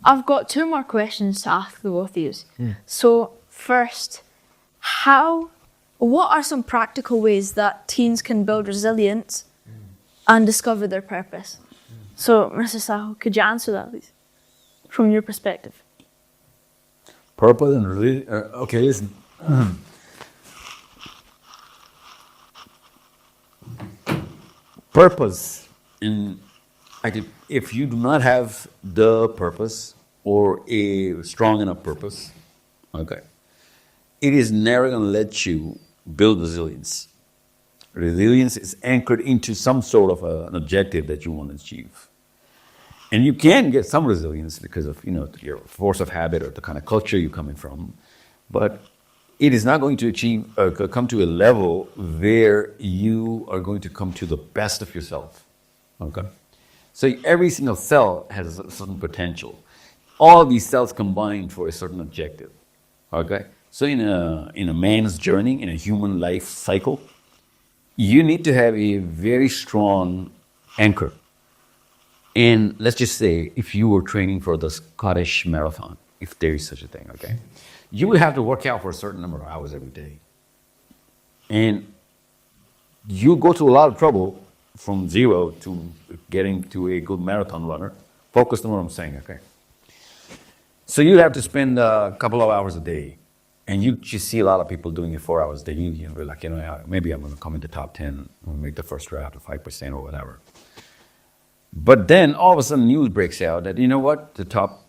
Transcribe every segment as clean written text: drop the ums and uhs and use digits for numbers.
I've got two more questions to ask the both of you. So first, what are some practical ways that teens can build resilience and discover their purpose? So, Mr. Sahil, could you answer that, please, from your perspective? Purpose and really, okay, listen. Purpose, if you do not have the purpose or a strong enough purpose, okay, it is never going to let you build resilience. Resilience is anchored into some sort of an objective that you want to achieve. And you can get some resilience because of, your force of habit or the kind of culture you're coming from. But it is not going to come to a level where you are going to come to the best of yourself. Okay? So every single cell has a certain potential. All these cells combine for a certain objective. Okay? So in a man's journey, in a human life cycle, you need to have a very strong anchor. And let's just say if you were training for the Scottish Marathon, if there is such a thing, okay, you would have to work out for a certain number of hours every day. And you go through a lot of trouble from zero to getting to a good marathon runner. Focus on what I'm saying, okay? So you have to spend a couple of hours a day. And you see a lot of people doing it 4 hours a day. You're like, maybe I'm going to come in the top 10 or make the first draft of 5% or whatever. But then all of a sudden news breaks out that, the top,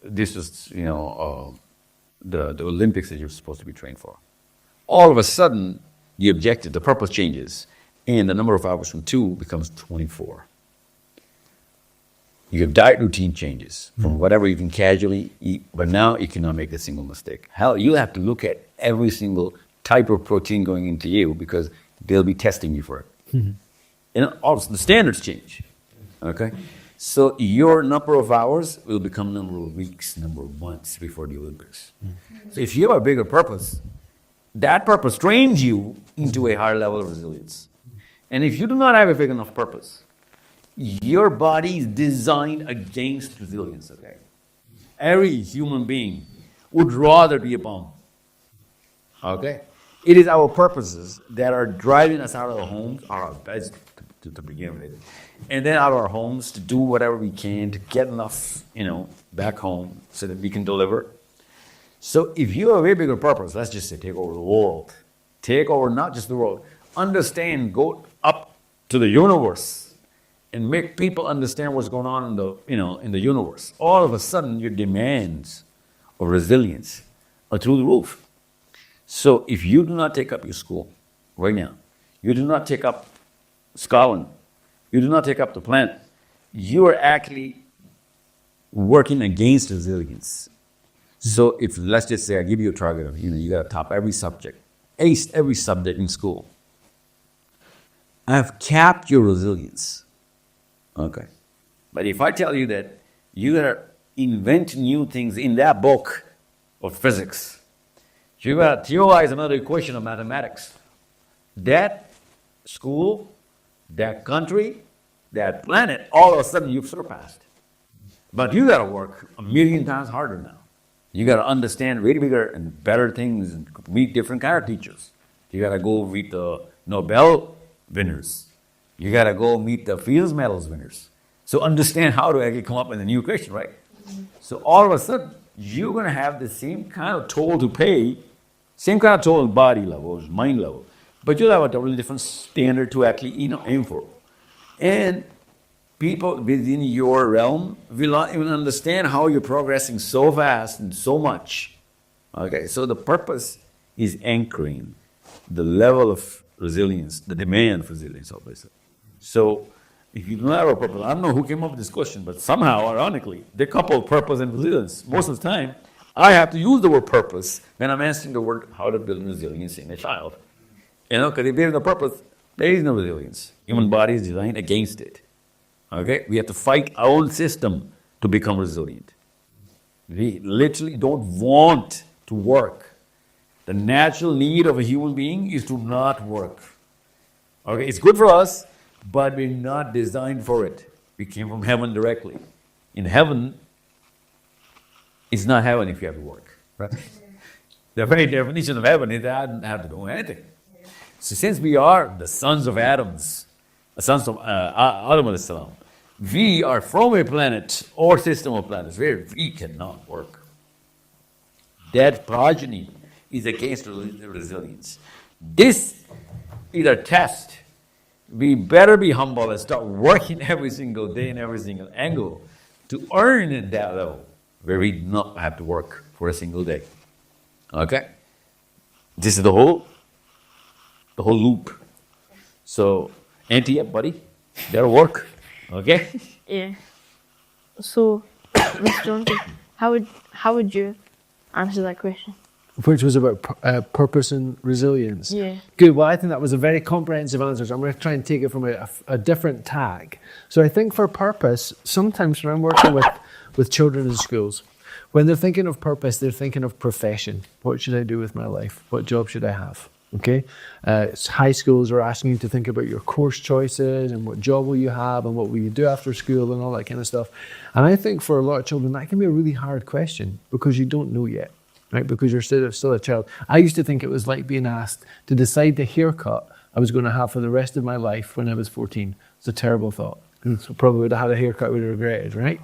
this is, the Olympics that you're supposed to be trained for. All of a sudden, the objective, the purpose changes, and the number of hours from 2 becomes 24. Your diet routine changes from whatever you can casually eat, but now you cannot make a single mistake. Hell, you'll have to look at every single type of protein going into you because they'll be testing you for it. And also the standards change. Okay? So your number of hours will become number of weeks, number of months before the Olympics. So if you have a bigger purpose, that purpose trains you into a higher level of resilience. And if you do not have a big enough purpose, your body is designed against resilience, okay? Every human being would rather be a bum, okay? It is our purposes that are driving us out of our homes, our beds to begin with, and then out of our homes to do whatever we can to get enough, back home so that we can deliver. So if you have a very bigger purpose, let's just say take over the world. Take over not just the world. Understand, go up to the universe and make people understand what's going on in the universe. All of a sudden, your demands of resilience are through the roof. So if you do not take up your school right now, you do not take up Scotland, you do not take up the planet, you are actually working against resilience. So if, let's just say I give you a target of, you got to top every subject, ace every subject in school. I've capped your resilience. Okay. But if I tell you that you got to invent new things in that book of physics, you got to theorize another equation of mathematics, that school, that country, that planet, all of a sudden you've surpassed. But you got to work 1,000,000 times harder now. You got to understand really bigger and better things and meet different kind of teachers. You got to go meet the Nobel winners. You got to go meet the Fields Medals winners. So understand how to actually come up with a new equation, right? So all of a sudden, you're going to have the same kind of toll to pay, same kind of toll on body level, mind level, but you'll have a totally different standard to actually aim for. And people within your realm will not even understand how you're progressing so fast and so much. Okay, so the purpose is anchoring the level of resilience, the demand for resilience, obviously. So if you don't have a purpose, I don't know who came up with this question, but somehow, ironically, they couple purpose and resilience. Most of the time, I have to use the word purpose when I'm answering the word how to build resilience in a child. Because if there is no purpose, there is no resilience. Human body is designed against it. Okay? We have to fight our own system to become resilient. We literally don't want to work. The natural need of a human being is to not work. Okay? It's good for us, but we're not designed for it. We came from heaven directly. In heaven, It's not heaven if you have to work, right? The very definition of heaven is that I don't have to do anything. So since we are the sons of Adam alayhi salam, we are from a planet or system of planets where we cannot work. That progeny is against resilience. This is a test. We better be humble and start working every single day and every single angle to earn at that level where we do not have to work for a single day. Okay? This is the whole loop. So, empty up, buddy. That'll work. Okay? Yeah. So, Mr. Johnson, how would you answer that question? Which was about purpose and resilience. Yeah. Good. Well, I think that was a very comprehensive answer. So I'm going to try and take it from a different tag. So I think for purpose, sometimes when I'm working with children in schools, when they're thinking of purpose, they're thinking of profession. What should I do with my life? What job should I have? Okay. High schools are asking you to think about your course choices and what job will you have and what will you do after school and all that kind of stuff. And I think for a lot of children, that can be a really hard question because you don't know yet. Right, because you're still a child. I used to think it was like being asked to decide the haircut I was going to have for the rest of my life when I was 14. It's a terrible thought. So probably would have had a haircut I would have regretted, right?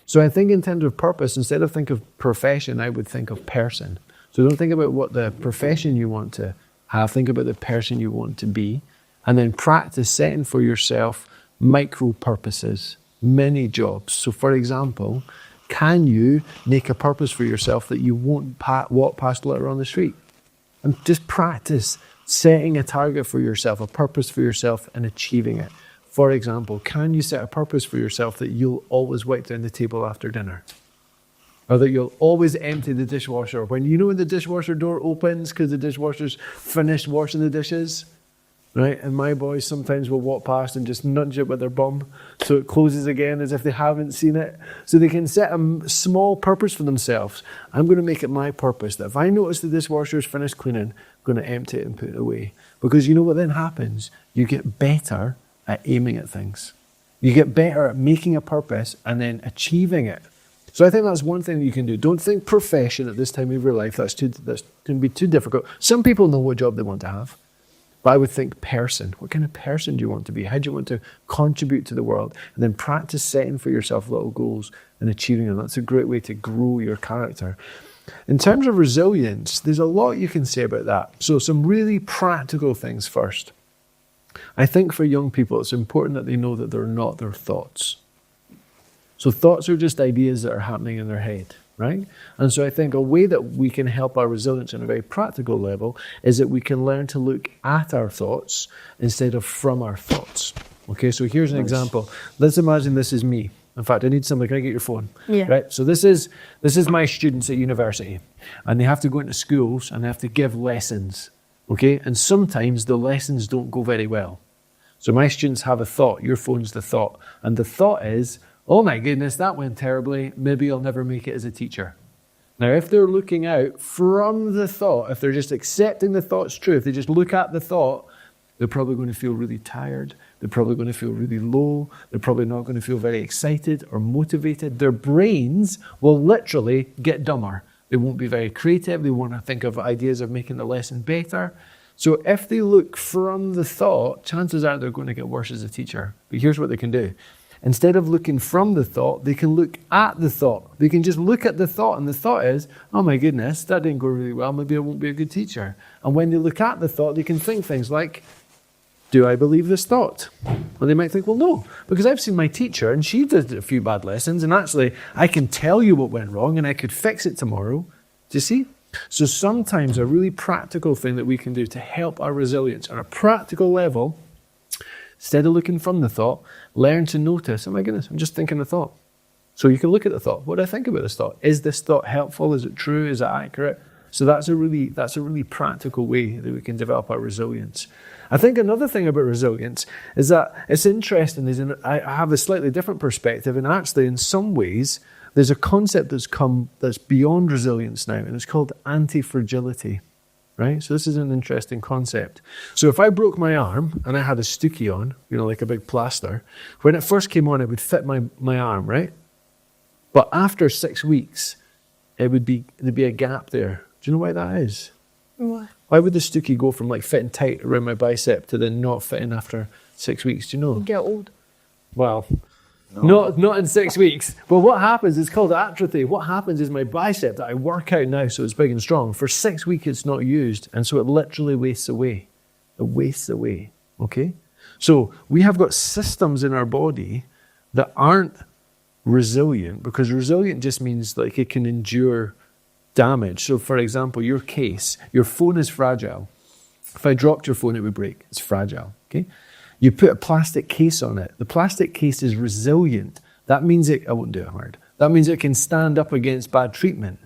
So I think in terms of purpose, instead of think of profession, I would think of person. So don't think about what the profession you want to have. Think about the person you want to be. And then practice setting for yourself micro purposes, mini jobs. So for example, can you make a purpose for yourself that you won't walk past litter on the street? And just practice setting a target for yourself, a purpose for yourself, and achieving it. For example, can you set a purpose for yourself that you'll always wipe down the table after dinner? Or that you'll always empty the dishwasher when the dishwasher door opens because the dishwasher's finished washing the dishes? Right? And my boys sometimes will walk past and just nudge it with their bum so it closes again as if they haven't seen it. So they can set a small purpose for themselves. I'm going to make it my purpose that if I notice the dishwasher's finished cleaning, I'm going to empty it and put it away. Because you know what then happens? You get better at aiming at things. You get better at making a purpose and then achieving it. So I think that's one thing that you can do. Don't think profession at this time of your life. That's going to be too difficult. Some people know what job they want to have. But I would think person. What kind of person do you want to be? How do you want to contribute to the world? And then practice setting for yourself little goals and achieving them. That's a great way to grow your character. In terms of resilience, there's a lot you can say about that. So some really practical things first. I think for young people, it's important that they know that they're not their thoughts. So thoughts are just ideas that are happening in their head. Right? And so I think a way that we can help our resilience on a very practical level is that we can learn to look at our thoughts instead of from our thoughts. Okay, so here's an example. Let's imagine this is me. In fact, I need something. Can I get your phone? Yeah. Right. So this is my students at university, and they have to go into schools and they have to give lessons. Okay, and sometimes the lessons don't go very well. So my students have a thought. Your phone's the thought, and the thought is, oh my goodness, that went terribly. Maybe I'll never make it as a teacher. Now, if they're looking out from the thought, if they're just accepting the thought's true, if they just look at the thought, they're probably going to feel really tired. They're probably going to feel really low. They're probably not going to feel very excited or motivated. Their brains will literally get dumber. They won't be very creative. They won't think of ideas of making the lesson better. So if they look from the thought, chances are they're going to get worse as a teacher. But here's what they can do. Instead of looking from the thought, they can look at the thought. They can just look at the thought, and the thought is, oh my goodness, that didn't go really well. Maybe I won't be a good teacher. And when they look at the thought, they can think things like, do I believe this thought? Well, they might think, well, no, because I've seen my teacher, and she did a few bad lessons, and actually, I can tell you what went wrong, and I could fix it tomorrow. Do you see? So sometimes a really practical thing that we can do to help our resilience on a practical level, instead of looking from the thought, learn to notice, oh my goodness, I'm just thinking a thought. So you can look at the thought. What do I think about this thought? Is this thought helpful? Is it true? Is it accurate? So that's a really practical way that we can develop our resilience. I think another thing about resilience is that it's interesting. I have a slightly different perspective, and actually in some ways, there's a concept that's beyond resilience now, and it's called anti-fragility. Right? So this is an interesting concept. So if I broke my arm and I had a stookie on, like a big plaster, when it first came on, it would fit my arm, right? But after 6 weeks, there'd be a gap there. Do you know why that is? Why? Why would the stookie go from like fitting tight around my bicep to then not fitting after 6 weeks? Do you know? Get old. Well, not in 6 weeks. But what happens, it's called atrophy. What happens is my bicep that I work out now so it's big and strong, for 6 weeks it's not used, and so it literally wastes away. It wastes away, okay? So we have got systems in our body that aren't resilient, because resilient just means like it can endure damage. So for example, your case, your phone is fragile. If I dropped your phone, it would break. It's fragile, okay? You put a plastic case on it. The plastic case is resilient. That means I won't do it hard. That means it can stand up against bad treatment.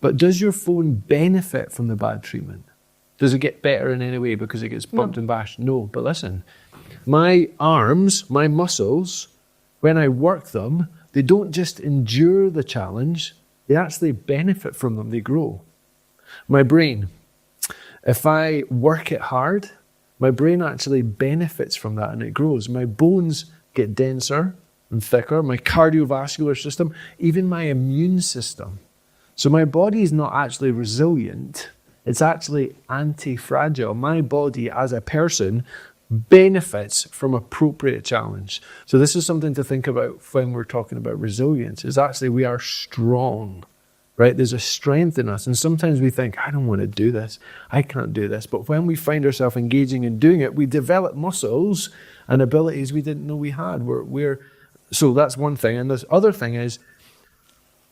But does your phone benefit from the bad treatment? Does it get better in any way because it gets bumped and bashed? No, but listen, my arms, my muscles, when I work them, they don't just endure the challenge, they actually benefit from them, they grow. My brain, if I work it hard, my brain actually benefits from that and it grows. My bones get denser and thicker, my cardiovascular system, even my immune system. So my body is not actually resilient, it's actually anti-fragile. My body as a person benefits from appropriate challenge. So this is something to think about when we're talking about resilience, is actually we are strong, right? There's a strength in us. And sometimes we think, I don't want to do this. I can't do this. But when we find ourselves engaging in doing it, we develop muscles and abilities we didn't know we had. So that's one thing. And this other thing is,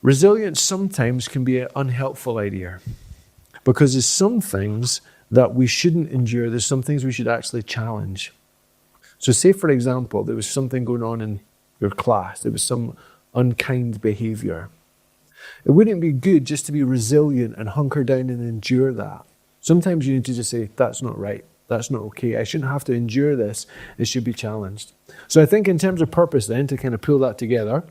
resilience sometimes can be an unhelpful idea, because there's some things that we shouldn't endure. There's some things we should actually challenge. So say, for example, there was something going on in your class. There was some unkind behavior. It wouldn't be good just to be resilient and hunker down and endure that. Sometimes you need to just say, that's not right. That's not okay. I shouldn't have to endure this. It should be challenged. So I think in terms of purpose then, to kind of pull that together,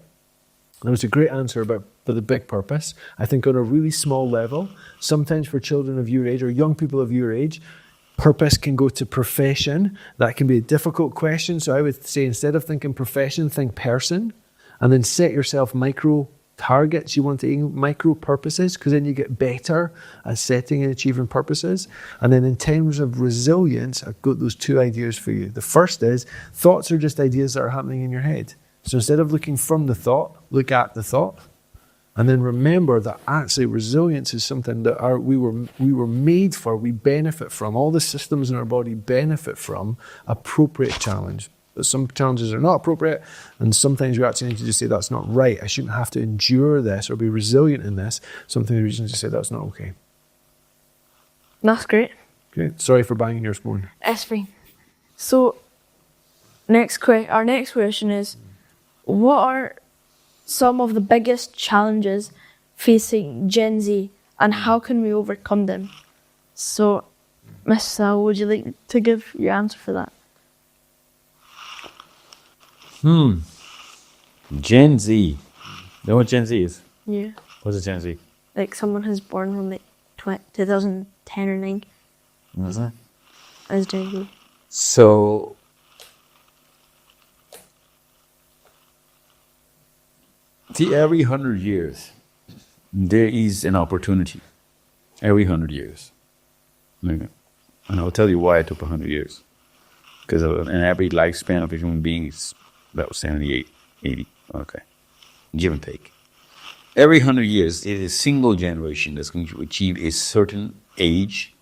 that was a great answer for the big purpose. I think on a really small level, sometimes for children of your age or young people of your age, purpose can go to profession. That can be a difficult question. So I would say, instead of thinking profession, think person, and then set yourself micro targets you want to aim, micro purposes, because then you get better at setting and achieving purposes. And then in terms of resilience, I've got those two ideas for you. The first is, thoughts are just ideas that are happening in your head. So instead of looking from the thought, look at the thought. And then remember that actually resilience is something that we were made for, we benefit from. All the systems in our body benefit from appropriate challenge. But some challenges are not appropriate, and sometimes we actually need to just say, that's not right. I shouldn't have to endure this or be resilient in this. Sometimes we just say, that's not okay. That's great. Okay, sorry for banging your spoon. That's fine. So, our next question is, what are some of the biggest challenges facing Gen Z, and how can we overcome them? So, Ms. Sahil, would you like to give your answer for that? Gen Z. You know what Gen Z is? Yeah. What's a Gen Z? Like someone who's born from like 2010 or 9. What's that? As Gen Z. So, see, every 100 years, there is an opportunity. Every 100 years. And I'll tell you why it took 100 years. Because an average lifespan of a human being is about 78, 80. Okay. Give and take. Every 100 years, it is a single generation that's going to achieve a certain age.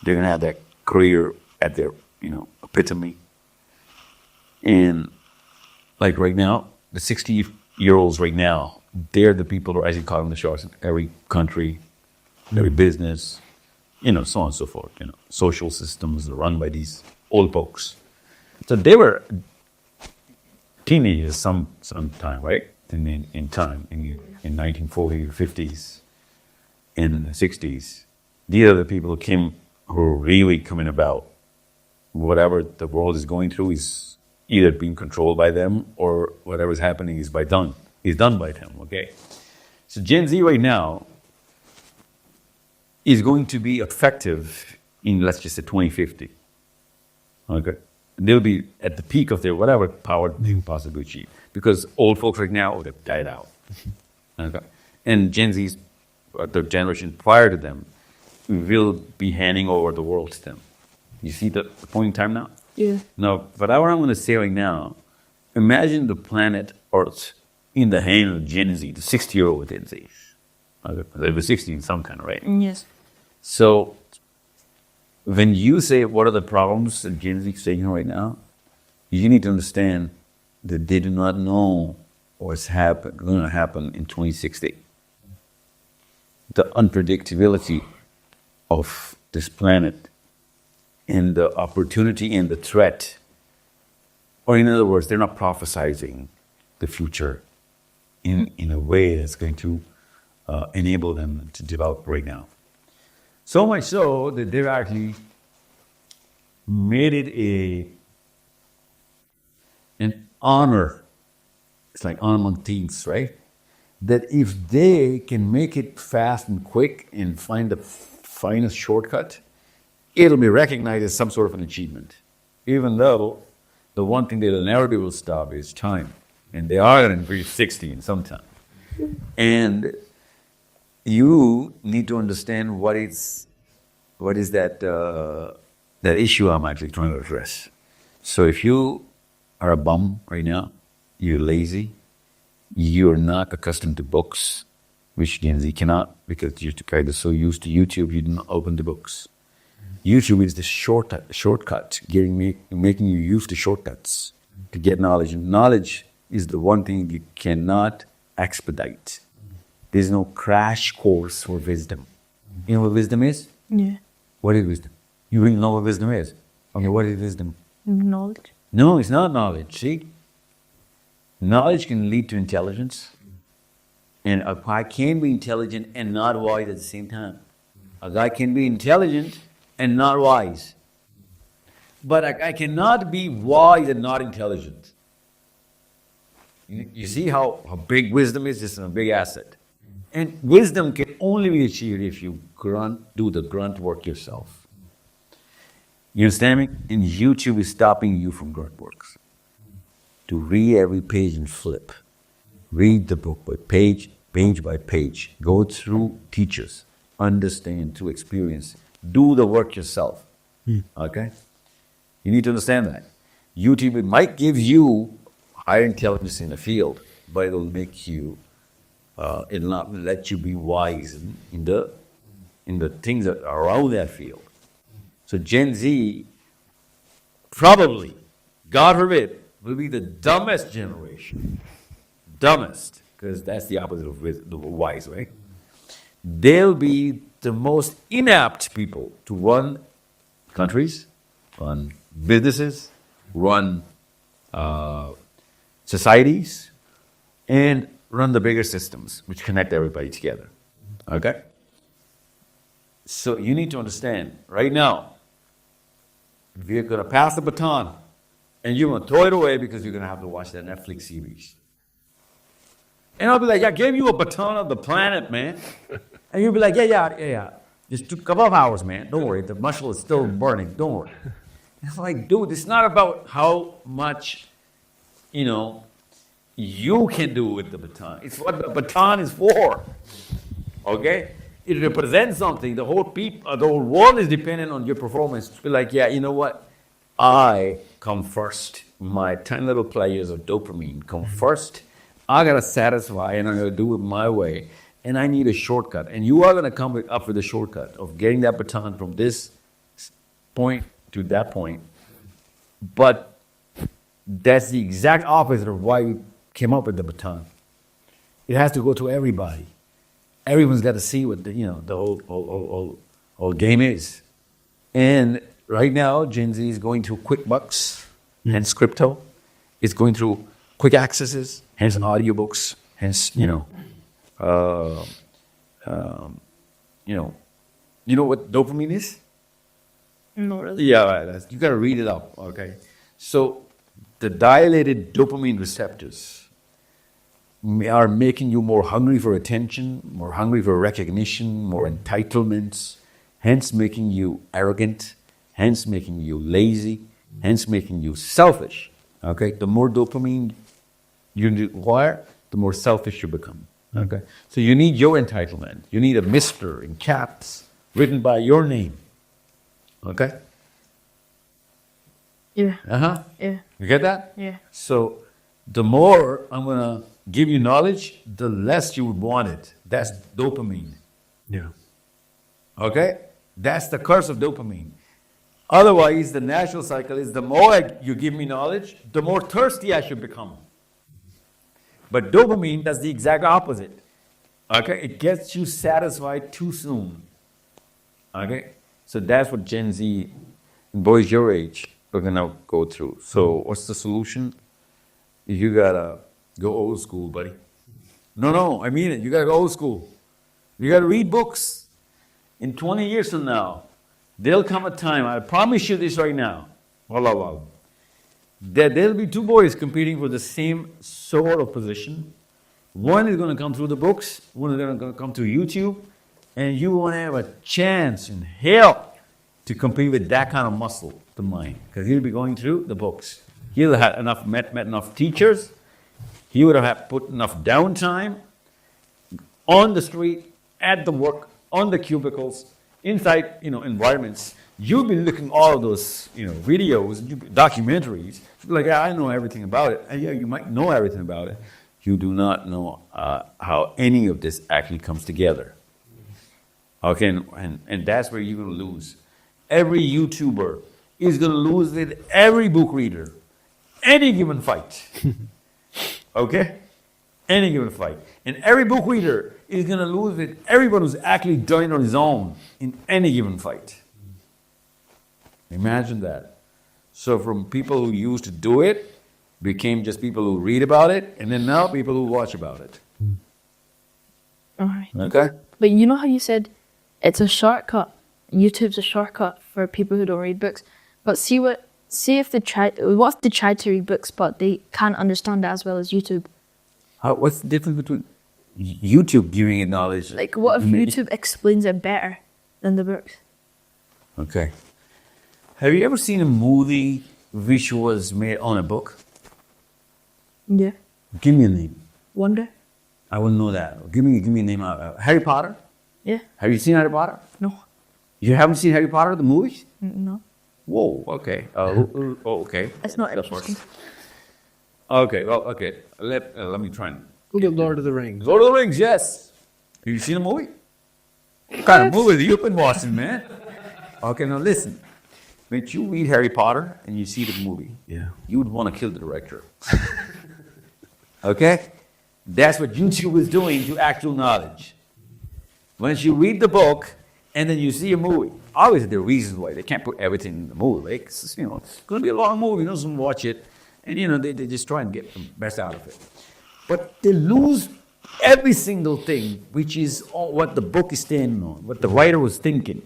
They're going to have that career at their, epitome. And like right now, the 60-year-olds right now, they're the people who are actually calling the shots in every country, every business, so on and so forth. Social systems are run by these old folks. So they were teenagers sometime, right? In 1940s, 50s, in the 60s. These are the people who are really coming about. Whatever the world is going through is either being controlled by them, or whatever's happening is done by them, okay? So Gen Z right now is going to be effective in, let's just say, 2050. Okay? They'll be at the peak of their whatever power they can possibly achieve. Because old folks right now, they've died out. Okay? And Gen Z's the generation prior to them will be handing over the world to them. You see the point in time now? Yeah. Now, what I'm going to say right now, imagine the planet Earth in the hand of Gen Z, the 60-year-old Gen Z. They were 60 in some kind, right? Yes. So, when you say what are the problems that Gen Z is saying right now, you need to understand that they do not know what's going to happen in 2060. The unpredictability of this planet and the opportunity and the threat, or in other words, they're not prophesizing the future in a way that's going to enable them to develop right now. So much so that they've actually made it an honor. It's like honor among thieves, right? That if they can make it fast and quick and find the finest shortcut, it'll be recognized as some sort of an achievement. Even though the one thing they'll never be able to stop is time. And they are going to reach 60 in some time. And you need to understand what is that issue I'm actually trying to address. So if you are a bum right now, you're lazy, you're not accustomed to books, which Gen Z cannot, because you're kind of so used to YouTube, you don't open the books. YouTube is the shortcut, making you use the shortcuts to get knowledge. And knowledge is the one thing you cannot expedite. There's no crash course for wisdom. You know what wisdom is? Yeah. What is wisdom? You really know what wisdom is? Okay, what is wisdom? Knowledge. No, it's not knowledge, see? Knowledge can lead to intelligence. And a guy can be intelligent and not wise at the same time. A guy can be intelligent and not wise. But a guy cannot be wise and not intelligent. You see how big wisdom is? It's a big asset. And wisdom can only be achieved if you do the grunt work yourself. You understand me? And YouTube is stopping you from grunt works. To read every page and flip. Read the book by page by page. Go through teachers. Understand through experience. Do the work yourself. Okay? You need to understand that. YouTube might give you higher intelligence in the field, but it'll make you, it'll not let you be wise in the things that are around that field. So Gen Z probably, God forbid, will be the dumbest generation. Dumbest, because that's the opposite of the wise, right? They'll be the most inapt people to run countries, run businesses, run societies, and run the bigger systems which connect everybody together. Okay? So you need to understand, right now, we're going to pass the baton, and you're going to throw it away because you're going to have to watch that Netflix series. And I'll be like, I gave you a baton of the planet, man. And you'll be like, yeah. Just took a couple of hours, man. Don't worry, the muscle is still burning. Don't worry. It's like, dude, it's not about how much, you can do with the baton. It's what the baton is for. Okay? It represents something. The whole world is dependent on your performance. To be like, yeah, you know what? I come first. My 10 little players of dopamine come first. I gotta satisfy, and I'm gonna do it my way. And I need a shortcut. And you are gonna come up with a shortcut of getting that baton from this point to that point. But that's the exact opposite of why we came up with the baton. It has to go to everybody. Everyone's got to see what the whole game is. And right now, Gen Z is going through QuickBooks, hence crypto. It's going through quick accesses, hence audiobooks, hence you know what dopamine is? Not really. Yeah, right. You got to read it up. Okay, so the dilated dopamine receptors are making you more hungry for attention, more hungry for recognition, more entitlements, hence making you arrogant, hence making you lazy, hence making you selfish. Okay, the more dopamine you require, the more selfish you become. Okay. So you need your entitlement. You need a Mr. in caps written by your name. Okay? Yeah. Uh-huh. Yeah. You get that? Yeah. So the more I'm going to give you knowledge, the less you would want it. That's dopamine. Yeah. Okay? That's the curse of dopamine. Otherwise, the natural cycle is the more you give me knowledge, the more thirsty I should become. But dopamine does the exact opposite. Okay? It gets you satisfied too soon. Okay? So that's what Gen Z, boys your age, are gonna go through. So what's the solution? You gotta go old school, buddy. No, I mean it. You gotta go old school. You gotta read books. In 20 years from now, there'll come a time, I promise you this right now, wallah, that there'll be two boys competing for the same sort of position. One is going to come through the books, one is going to come through YouTube, and you won't have a chance in hell to compete with that kind of muscle to mine, because he'll be going through the books. He'll have enough met enough teachers. He would have put enough downtime on the street, at the work, on the cubicles, inside environments. You've been looking all of those videos, documentaries. Like, I know everything about it. And yeah, you might know everything about it. You do not know how any of this actually comes together. Okay, and that's where you're going to lose. Every YouTuber is going to lose with every book reader. Any given fight. Okay? Any given fight. And every book reader is going to lose with everyone who's actually done it on his own in any given fight. Imagine that. So from people who used to do it, became just people who read about it, and then now people who watch about it. All right. Okay? But you know how you said it's a shortcut? YouTube's a shortcut for people who don't read books. But what if they try to read books but they can't understand it as well as YouTube? What's the difference between YouTube giving it knowledge? Like, what if YouTube explains it better than the books? Okay. Have you ever seen a movie which was made on a book? Yeah. Give me a name. Wonder? I will know that. Give me a name. Harry Potter? Yeah. Have you seen Harry Potter? No. You haven't seen Harry Potter, the movies? No. Whoa, okay. Okay. It's not That interesting. works. Okay, well, okay. Let me try and... Look at Lord of the Rings. Lord of the Rings, yes. Have you seen a movie? What kind of movie have you been watching, man? Okay, now listen. When you read Harry Potter and you see the movie, you would want to kill the director. Okay? That's what YouTube is doing to actual knowledge. Once you read the book and then you see a movie, obviously there are reasons why they can't put everything in the movie. Like, it's going to be a long movie, someone watch it, and they just try and get the best out of it. But they lose every single thing, which is what the book is standing on, what the writer was thinking.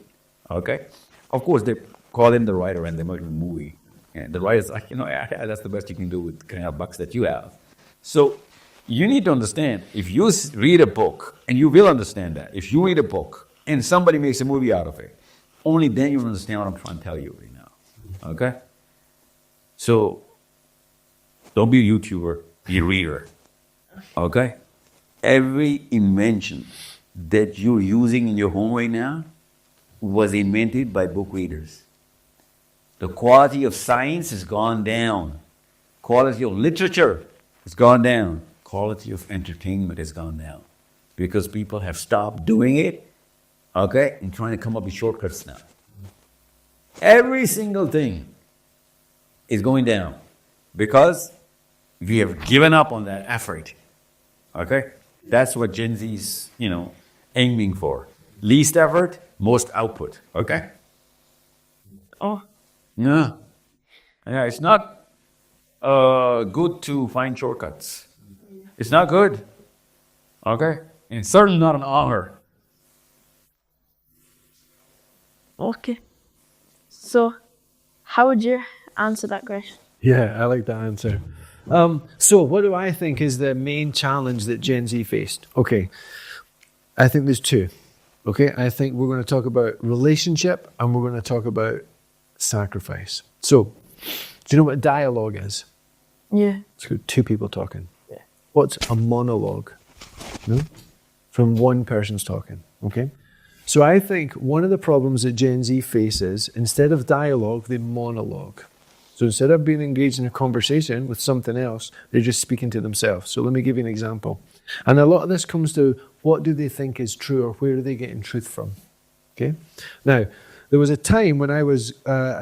Okay? Of course, they call him the writer and they make a movie. And the writer's like, that's the best you can do with the kind of bucks that you have. So you need to understand, if you read a book, and you will understand that, if you read a book and somebody makes a movie out of it, only then you will understand what I'm trying to tell you right now. Okay? So don't be a YouTuber, be a reader. Okay? Every invention that you're using in your home right now was invented by book readers. The quality of science has gone down. Quality of literature has gone down. Quality of entertainment has gone down. Because people have stopped doing it, okay, and trying to come up with shortcuts now. Every single thing is going down because we have given up on that effort. Okay? That's what Gen Z's, aiming for. Least effort, most output. Okay? Oh. Yeah. Yeah, it's not good to find shortcuts. It's not good. Okay? And it's certainly not an honor. Okay. So, how would you answer that question? Yeah, I like that answer. So what do I think is the main challenge that Gen Z faced? Okay, I think there's two. Okay, I think we're going to talk about relationship and we're going to talk about sacrifice. So, do you know what dialogue is? Yeah. It's got two people talking. Yeah. What's a monologue? No? From one person's talking, okay? So I think one of the problems that Gen Z faces, instead of dialogue, they monologue. So instead of being engaged in a conversation with something else, they're just speaking to themselves. So let me give you an example. And a lot of this comes to what do they think is true or where are they getting truth from? Okay? Now, there was a time when I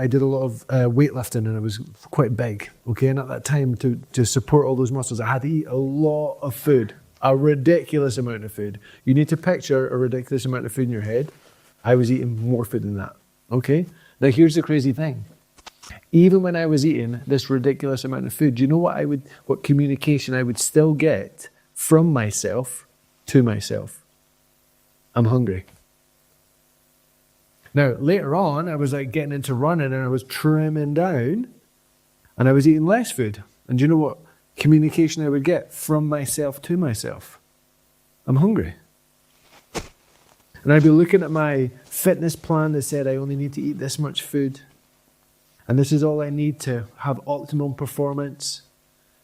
did a lot of weightlifting and I was quite big. Okay? And at that time, to support all those muscles, I had to eat a lot of food, a ridiculous amount of food. You need to picture a ridiculous amount of food in your head. I was eating more food than that. Okay? Now, here's the crazy thing. Even when I was eating this ridiculous amount of food, do you know what communication I would still get from myself to myself? I'm hungry. Now, later on, I was like getting into running and I was trimming down and I was eating less food. And do you know what communication I would get from myself to myself? I'm hungry. And I'd be looking at my fitness plan that said I only need to eat this much food. And this is all I need to have optimum performance.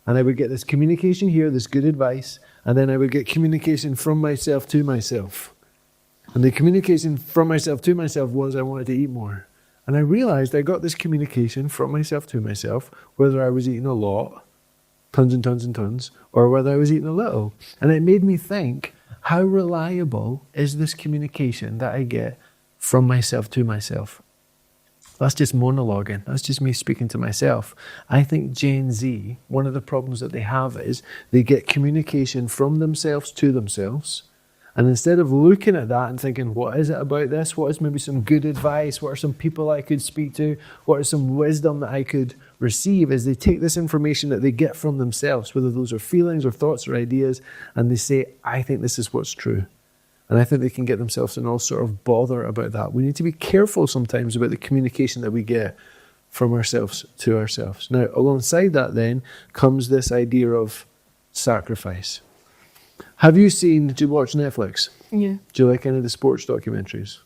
And I would get this communication here, this good advice, and then I would get communication from myself to myself. And the communication from myself to myself was I wanted to eat more. And I realized I got this communication from myself to myself, whether I was eating a lot, tons and tons and tons, or whether I was eating a little. And it made me think, how reliable is this communication that I get from myself to myself? That's just monologuing. That's just me speaking to myself. I think Gen Z, one of the problems that they have is they get communication from themselves to themselves. And instead of looking at that and thinking, what is it about this? What is maybe some good advice? What are some people I could speak to? What is some wisdom that I could receive? Is they take this information that they get from themselves, whether those are feelings or thoughts or ideas, and they say, I think this is what's true. And I think they can get themselves in all sort of bother about that. We need to be careful sometimes about the communication that we get from ourselves to ourselves. Now, alongside that then comes this idea of sacrifice. Do you watch Netflix? Yeah. Do you like any of the sports documentaries?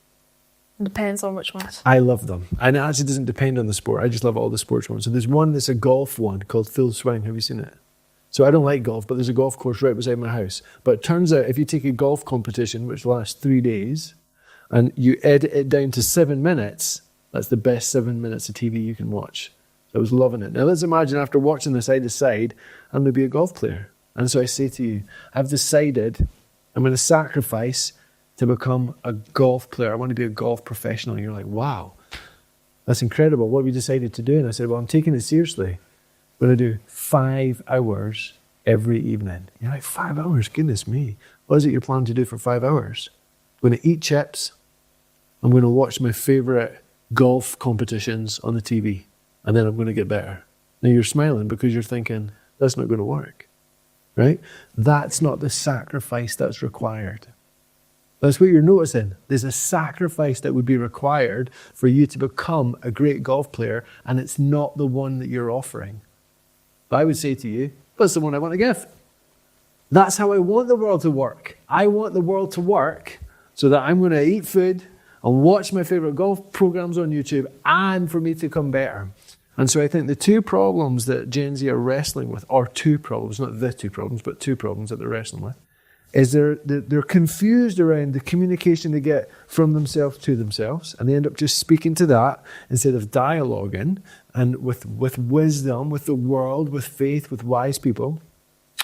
Depends on which ones. I love them. And it actually doesn't depend on the sport. I just love all the sports ones. So there's one that's a golf one called Full Swing. Have you seen it? So I don't like golf, but there's a golf course right beside my house. But it turns out if you take a golf competition, which lasts 3 days, and you edit it down to 7 minutes, that's the best 7 minutes of TV you can watch. So I was loving it. Now let's imagine after watching this, I decide I'm going to be a golf player. And so I say to you, I've decided I'm going to sacrifice to become a golf player. I want to be a golf professional. And you're like, wow, that's incredible. What have you decided to do? And I said, well, I'm taking it seriously. I'm going to do 5 hours every evening. You're like, 5 hours? Goodness me. What is it you're planning to do for 5 hours? I'm going to eat chips. I'm going to watch my favourite golf competitions on the TV. And then I'm going to get better. Now you're smiling because you're thinking, that's not going to work. Right? That's not the sacrifice that's required. That's what you're noticing. There's a sacrifice that would be required for you to become a great golf player, and it's not the one that you're offering. But I would say to you, that's the one I want to give. That's how I want the world to work. I want the world to work so that I'm going to eat food and watch my favorite golf programs on YouTube and for me to become better. And so I think the two problems that Gen Z are wrestling with, or two problems, not the two problems, but two problems that they're wrestling with, is they're confused around the communication they get from themselves to themselves, and they end up just speaking to that instead of dialoguing and with wisdom, with the world, with faith, with wise people.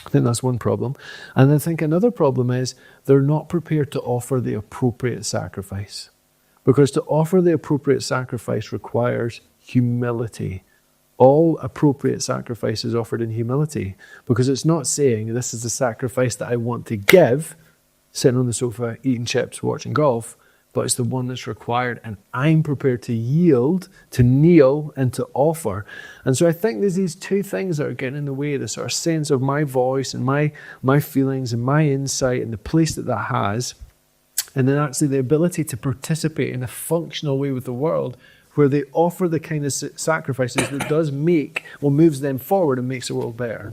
I think that's one problem. And I think another problem is they're not prepared to offer the appropriate sacrifice. Because to offer the appropriate sacrifice requires humility. All appropriate sacrifice is offered in humility, because it's not saying this is the sacrifice that I want to give, sitting on the sofa, eating chips, watching golf, but it's the one that's required, and I'm prepared to yield, to kneel, and to offer. And so I think there's these two things that are getting in the way, this sort of sense of my voice and my feelings and my insight and the place that has, and then actually the ability to participate in a functional way with the world, where they offer the kind of sacrifices that moves them forward and makes the world better.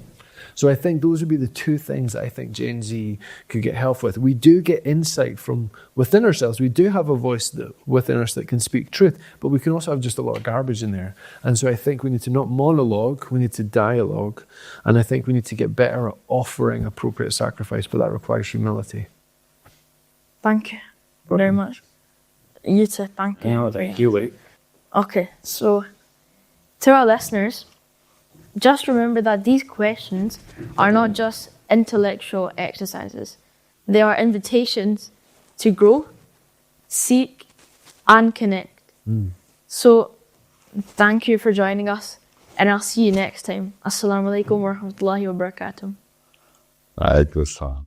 So I think those would be the two things that I think Gen Z could get help with. We do get insight from within ourselves. We do have a voice within us that can speak truth, but we can also have just a lot of garbage in there. And so I think we need to not monologue, we need to dialogue. And I think we need to get better at offering appropriate sacrifice, but that requires humility. Thank you very much. You too, thank you. No, thank you, Luke. Okay, so to our listeners, just remember that these questions are not just intellectual exercises. They are invitations to grow, seek, and connect. So, thank you for joining us, and I'll see you next time. Assalamu alaikum wa rahmatullahi wa barakatuh. Alaikum salam.